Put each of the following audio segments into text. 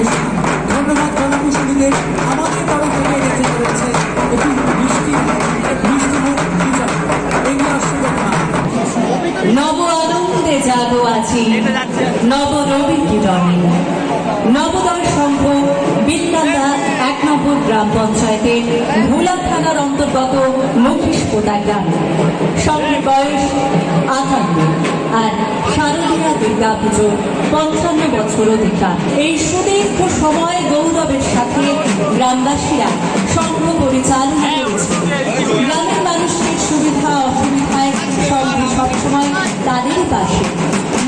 পরিবেশন। ধন্যবাদ জনকুশলীকে আমাদের তরফ থেকে রেখে রয়েছে একটি মিষ্টি বিজয় এগিয়ে আসছে। নব আনন্দে যাব আছি নব রবি কিরণে। নবোদয় সংঘ বিল্লান্দা ১ নম্বর গ্রাম পঞ্চায়েতের ভোলা থানার অন্তর্গত মহিষপোতা গ্রাম। সংঘের বয়স ৫৮ আর শারদীয়া দুর্গা পুজোর ৫৫ বছর অধিকার। এই সুদীর্ঘ সময় গৌরবের সাথে গ্রামবাসীরা সংঘ পরিচালনা করেছে। গ্রামের মানুষের সুবিধা অসুবিধায় সংঘে সবসময় তাদেরই পাশে।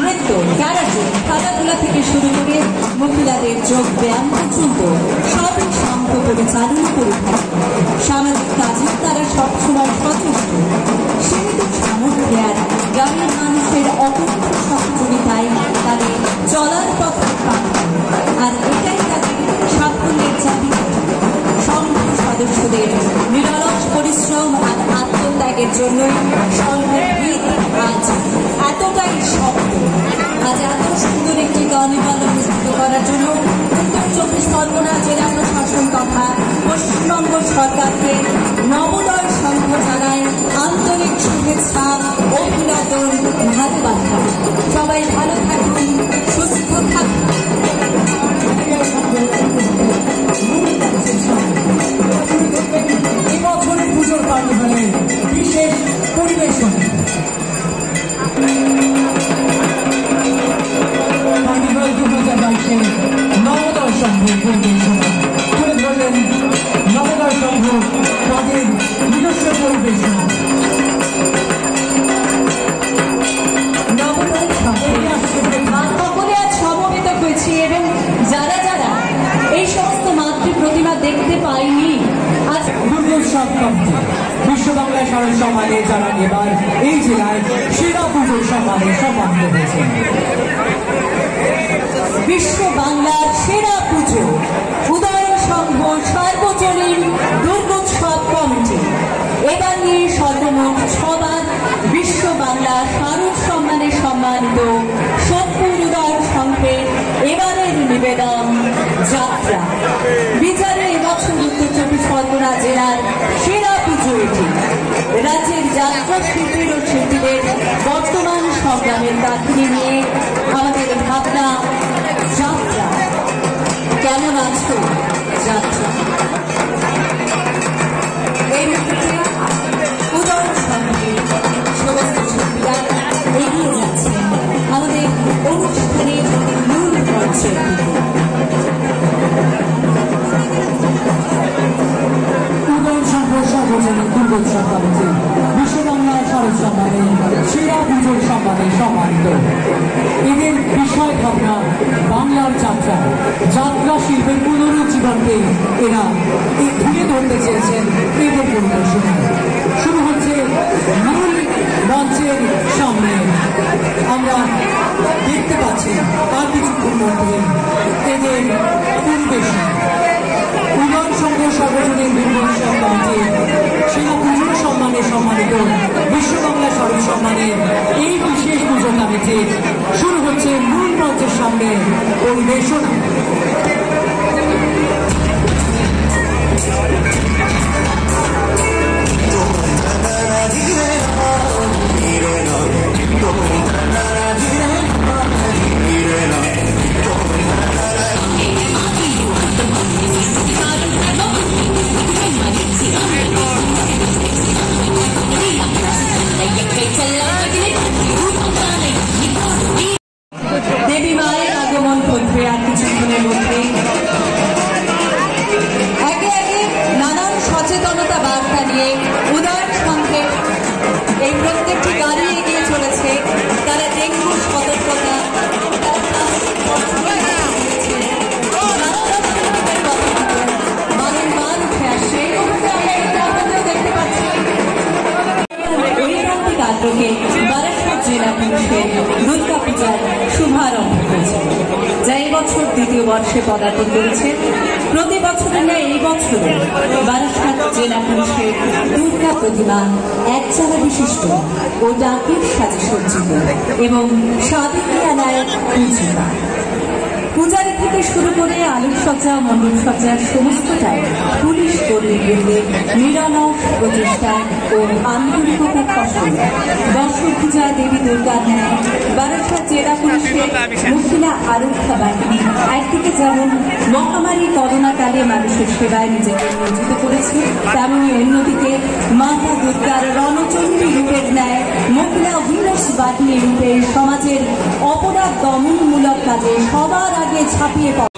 নৃত্য, ক্যারাটে, খেলাধুলা থেকে শুরু করে মহিলাদের যোগ ব্যায়াম পর্যন্ত সবই সংঘ পরিচালনা করে থাকে। সামাজিক কাজে তারা সবসময় সচেষ্ট। সীমিত সামগ্রী আর গ্রামের মানুষের অত্যন্ত সহযোগিতায় তাদের চলার পথ পান, আর এটাই তাদের সাফল্যের চাবি। সংঘ সদস্যদের নিরলস পরিশ্রম আর আত্মত্যাগের জন্যই সংঘের ভিত আজ এতটাই শক্ত। আজ এত সুন্দর একটি গানিবাল অনুষ্ঠিত করার জন্য উত্তর ২৪ পরগনা জেলা প্রশাসন তথা পশ্চিমবঙ্গ সরকারকে নবোদয় সংঘ জানায় আন্তরিক শুভেচ্ছা, অভিনন্দন, ভালোবাসা। সবাই ভালো থাকুন, সুস্থ থাকুন। এবছরের পুজোর কার্নিভালের বিশেষ পরিবেশন। কার্নিভাল ২০২২ নবোদয় সংঘের পরিবেশনা তুলে ধরলেন নবোদয় সংঘ তাদের নিজস্ব পরিবেশন। নবোদয় সংঘে সকলে আজ সমবেত হয়েছি এবং যারা যারা এই সমস্ত মাতৃ প্রতিমা দেখতে পাইনি আজ দুর্গোৎসব কমিটি বিশ্ব বাংলা স্মরণ সম্মানে যারা এবার এই জেলায় সেরা পুজোর সম্মানে সম্মানিত হয়েছেন। বিশ্ব বাংলার সেরা পুজো উদয়ন সংঘ সার্বজনীন দুর্গোৎসব কমিটি এবার নিয়ে সর্বমোট ৬বার বিশ্ব বাংলা শারদ সম্মানে সম্মানিত সোদপুর উদয়ন সংঘের এবারের নিবেদন যাত্রা। বিচারে এবছর উত্তর ২৪ পরগনা জেলার সেরা পুজো এটি। রাজ্যের যাত্রা শিল্পীর ও শিল্পীদের বর্তমান সংগ্রামের কাহিনী নিয়ে আমাদের ভাবনা যাত্রা। কেমন আছো যাত্রা? এই মুহূর্তে উদয়ন সংঘের সমস্ত শিল্পীরা এগিয়ে যাচ্ছেন আমাদের অনুষ্ঠানের মূল মঞ্চের দিকে। উদয়ন সংঘ সার্বজনীন দুর্গোৎসব কমিটি বিশ্ব বাংলা শারদ সম্মানে সেরা পুজোর সম্মানে সম্মানিত। এদের বিষয় ভাবনা বাংলার যাত্রা। যাত্রা শিল্পের পুনরুজ্জীবনকে এরা তুলে ধরতে চেয়েছেন এদের পরিবেশনা। শুরু হচ্ছে মূল মঞ্চের সামনে। আমরা দেখতে পাচ্ছি আর কিছুক্ষণ মধ্যে এদের পরিবেশনা। উদয়ন সংঘ সার্বজনীন দুর্গোৎসব কমিটি সেরা পুজোর সম্মানে সম্মানিত বিশ্ব বাংলা শারদ সম্মানের এই বিশেষ পুজো কমিটি শুরু হচ্ছে মূল মঞ্চের সামনে পরিবেশনা। দেবী মায়ের আগমন ঘটবে আর কিছুক্ষণের মধ্যে। একে একে নানান সচেতনতা বার্তা নিয়ে উদয়ন সংঘের এই প্রত্যেকটি গাড়ি এগিয়ে চলেছে। তারা ডেঙ্গু সতর্কতা বারংবার উঠে আসছে। এই মুহূর্তে আমরা একটা আপনাদেরও দেখতে পাচ্ছি ঐকান্তিক আগ্রহে বারাসাত জেলা পুলিশের দুর্গা পূজার শুভারম্ভ হয়েছে, যা এবছর দ্বিতীয় বর্ষে পদার্পণ করেছে। প্রতি বছরের ন্যায় এই বছর বারাসাত জেলা পুলিশের দুর্গা প্রতিমা একচালা বিশিষ্ট ও ডাকের সাজে সজ্জিত এবং সাবেকি আনায় পূজিতা। পূজারি থেকে শুরু করে আলোকসজ্জা মণ্ডপসজ্জার সমস্তটাই পুলিশ কর্মীবৃন্দের নিরলস প্রচেষ্টা ও আন্তরিকতার ফসল। দর্শক পূজা দেবী দুর্গার ন্যায় বারাসাত জেলা পুলিশের মহিলা আরক্ষা বাহিনী একদিকে যেমন মহামারী করোনাকালে মানুষের সেবায় নিজেকে নিয়োজিত করেছে, তেমনি অন্যদিকে মাতা দুর্গার রণচণ্ডী রূপের ন্যায় মহিলা অভিলাষ বাহিনী রূপে সমাজের অপরাধ দমনমূলক কাজে সবার আগে ছাপিয়ে পড়ে।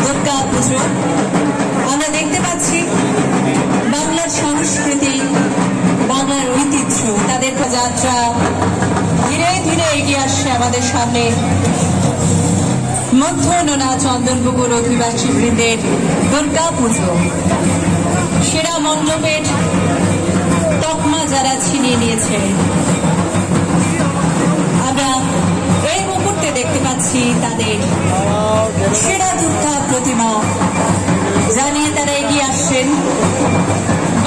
দুর্গা পুজো আমরা দেখতে পাচ্ছি বাংলার সংস্কৃতি, বাংলার ঐতিহ্য, তাদের যাত্রা ধীরে ধীরে এগিয়ে আসছে আমাদের সামনে। মধ্যনোনা চন্দনপুকুর অধিবাসী বৃন্দের দুর্গা পুজো সেরা মণ্ডপের তকমা যারা ছিনিয়ে নিয়েছে, আমরা এই মুহূর্তে দেখতে পাচ্ছি তাদের সেরা দুর্গা প্রতিমা জানিয়ে তারা এগিয়ে আসছেন।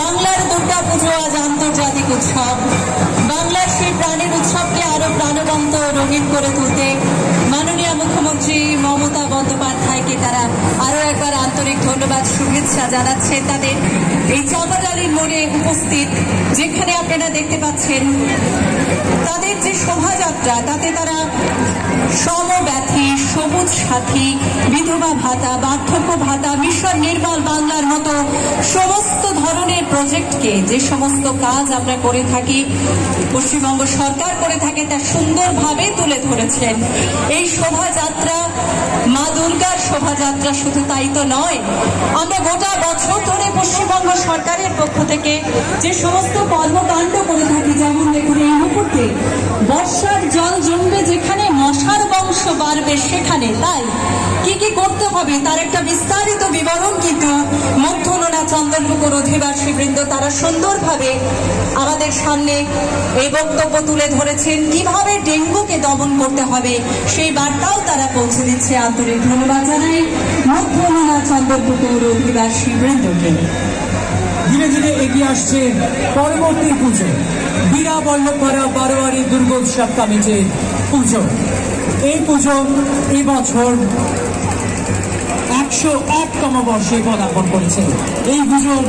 বাংলার দুর্গা পুজো আজ আন্তর্জাতিক উৎসব। বাংলার সেই প্রাণের উৎসবকে আরো প্রাণবন্ত রঙিন করে তুলতে মাননীয় মুখ্যমন্ত্রী মমতা বন্দ্যোপাধ্যায়কে তারা আরো একবার আন্তরিক ধন্যবাদ শুভেচ্ছা জানাচ্ছেন। তাদের এই চাপাডালির মোড়ে উপস্থিত, যেখানে আপনারা দেখতে পাচ্ছেন তাদের যে শোভাযাত্রা, তাতে তারা সমব্যথী, সবুজ সাথী, বিধবা ভাতা, বার্ধক্য ভাতা, মিশন নির্মল বাংলার মতো সমস্ত ধরনের প্রজেক্টকে, যে সমস্ত কাজ আমরা করে থাকি, পশ্চিমবঙ্গ সরকার করে থাকে, তা সুন্দরভাবে তুলে ধরেছেন। এই শোভাযাত্রা মা দুর্গার শোভাযাত্রা শুধু তাই তো নয়, আমরা গোটা বছর ধরে পশ্চিমবঙ্গ সরকারের পক্ষ থেকে যে সমস্ত কর্মকাণ্ড করে থাকি, যেমন দেখুন এই মুহূর্তে বর্ষার জল জমবে যেখানে, মশার বংশ বাড়বে সেখানে, তাই কি কি করতে হবে তার একটা বিস্তারিত বিবরণ কিন্তু মধ্যনোনা চন্দনপুকুর অধিবাসী বৃন্দ তারা সুন্দরভাবে আমাদের সামনে এই বক্তব্য তুলে ধরেছেন। কিভাবে ডেঙ্গুকে দমন করতে হবে সেই বার্তাও তারা পৌঁছে দিচ্ছে। আন্তরিক ধন্যবাদ জানাই মধ্যনোনা চন্দনপুকুর অধিবাসী বৃন্দকে। ধীরে ধীরে এগিয়ে আসছে পরবর্তী পুজো, বীরা বল্লভরা বারোয়ারি দুর্গোৎসব কমিটির পুজো। এই পুজো এবছর 101তম বর্ষে পদার্পণ করেছে। এই পুজোর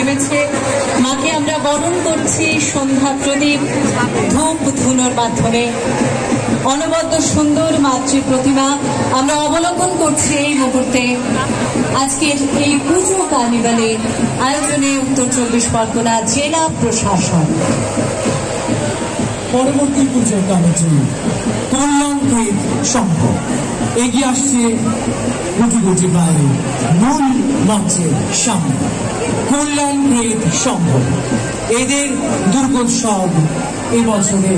নেমেছে। মাকে আমরা বরণ করছি সন্ধ্যা প্রদীপ ধূপ ধুনোর মাধ্যমে। অনবদ্য সুন্দর মাতৃ প্রতিমা আমরা অবলোকন করছি এই মুহূর্তে। আজকের এই পুজো কার্নিভালে আয়োজনে উত্তর 24 পরগনা জেলা প্রশাসন। পরবর্তী পুজো কমিটি কল্যাণপ্রীত সংঘ এগিয়ে আসছে গুটি গুটি পায়ে মূল মঞ্চের সামনে। কল্যাণপ্রীত সংঘ এদের দুর্গোৎসব এবছরে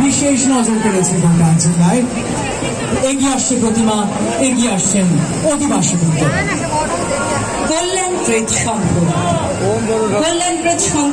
বিশেষ নজর কেড়েছে ঢাকা জেলায়। এগিয়ে আসছে প্রতিমা, এগিয়ে আসছেন অধিবাসী বৃন্দ। কল্যাণপ্রীত সংঘ, কল্যাণপ্রীত সংঘ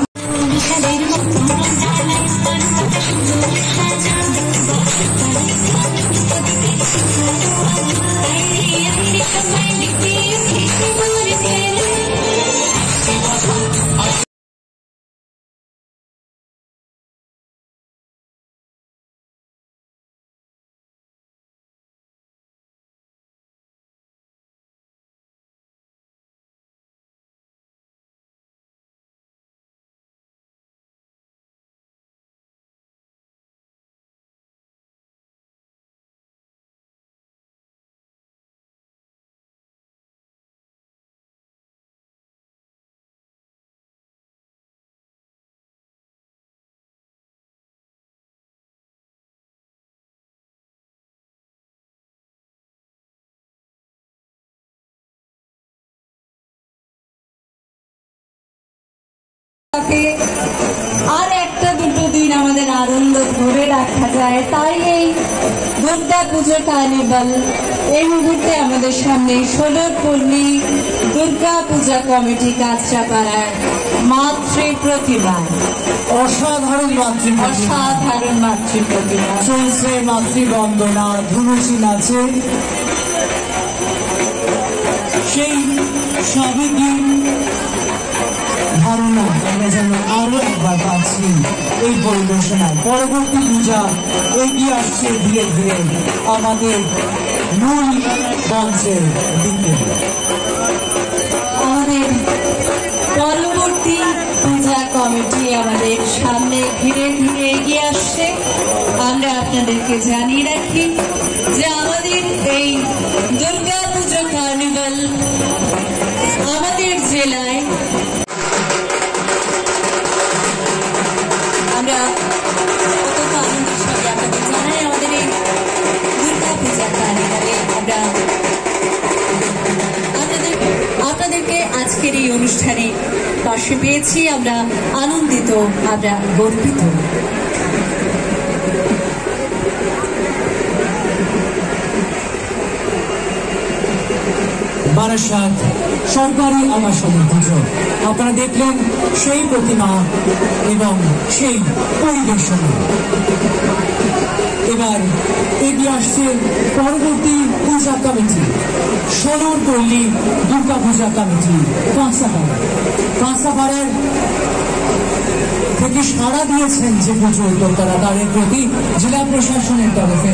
আর একটা দুটো দিন আমাদের আনন্দ ধরে রাখা যায়। তাই এই দুর্গা পুজো কার্নিভাল এই মুহূর্তে আমাদের সামনে 16 পল্লী দুর্গা পূজা কমিটি কাঁচরাপাড়ার মাতৃ প্রতিমা। অসাধারণ অসাধারণ মাতৃ প্রতিমা চলছে। মাতৃবন্দনা ধুনুচি নাচে সেই সাবেকি ধারণা আমরা যেন আরো একবার পাচ্ছি এই পরিবেশনায়। পরবর্তী পূজা এগিয়ে আসছে ধীরে ধীরে আমাদের মূল মঞ্চের দিকে। আমাদের পরবর্তী পূজা কমিটি আমাদের সামনে ধীরে ধীরে এগিয়ে আসছে। আমরা আপনাদেরকে জানিয়ে রাখি যে আমাদের এই দুর্গা পুজো কার্নিভাল আমাদের জেলায় আমরা অত্যন্ত আনন্দের সঙ্গে আপনাদের জানাই আমাদের এই দুর্গা পূজা কার্নিভালে আমরা আপনাদেরকে আজকের এই অনুষ্ঠানে পাশে পেয়েছি। আমরা আনন্দিত, আমরা গর্বিত। বারাসাত সরকারি আবাসনের পুজো আপনারা দেখলেন সেই প্রতিমা এবং সেই পরিবেশনা। এবার এগিয়ে আসছে পরবর্তী পূজা কমিটি 16 পল্লী দুর্গা পূজা কমিটি কাঁসাপাড়ার থেকে সাড়া দিয়েছেন যে পুজো উদ্যোক্তারা তাদের প্রতি জেলা প্রশাসনের তরফে